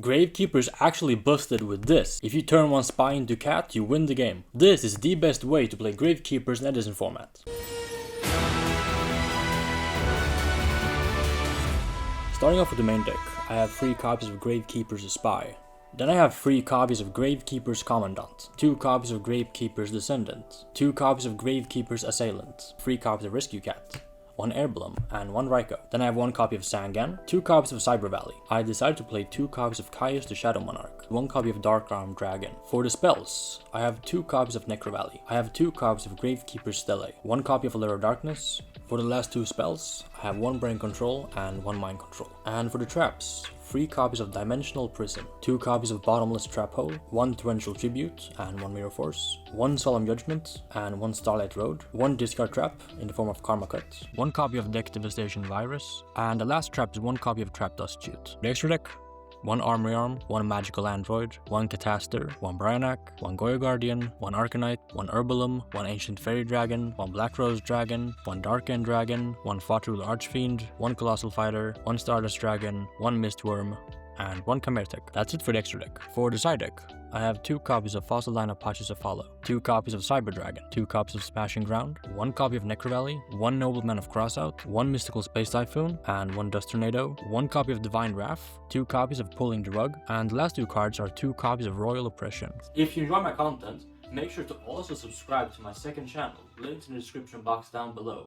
Gravekeeper is actually busted with this. If you turn one spy into cat, you win the game. This is the best way to play Gravekeepers in Edison Format. Starting off with the main deck, I have 3 copies of Gravekeeper's Spy. Then I have 3 copies of Gravekeeper's Commandant, 2 copies of Gravekeeper's Descendant, 2 copies of Gravekeeper's Assailant, 3 copies of Rescue Cat, 1 Airblum, and 1 Raikou. Then I have 1 copy of Sangan, 2 copies of Cyber Valley. I decided to play 2 copies of Caius the Shadow Monarch, 1 copy of Dark Arm Dragon. For the spells, I have 2 copies of Necro Valley. I have 2 copies of Gravekeeper's Stele, 1 copy of Allure of Darkness. For the last 2 spells, I have 1 Brain Control and 1 Mind Control. And for the traps, 3 copies of Dimensional Prison, 2 copies of Bottomless Trap Hole, 1 Torrential Tribute and 1 Mirror Force, 1 Solemn Judgment and 1 Starlight Road, 1 Discard Trap in the form of Karma Cut, 1 copy of Deck Devastation Virus, and the last trap is 1 copy of Trap Dust Shoot. The extra deck: 1 Armory Arm, 1 Magical Android, 1 Cataster, 1 Bryonak, 1 Goyo Guardian, 1 Arcanite, 1 Herbalum, 1 Ancient Fairy Dragon, 1 Black Rose Dragon, 1 Dark End Dragon, 1 Faughtrul Archfiend, 1 Colossal Fighter, 1 Stardust Dragon, 1 Mistworm, and 1 Chimera Tech. That's it for the extra deck. For the side deck, I have 2 copies of Fossil Line Apaches of Follow, 2 copies of Cyber Dragon, 2 copies of Smashing Ground, 1 copy of Necro Valley, 1 Nobleman of Crossout, 1 Mystical Space Typhoon, and 1 Dust Tornado, 1 copy of Divine Wrath, 2 copies of Pulling the Rug, and the last 2 cards are 2 copies of Royal Oppression. If you enjoy my content, make sure to also subscribe to my second channel, linked in the description box down below.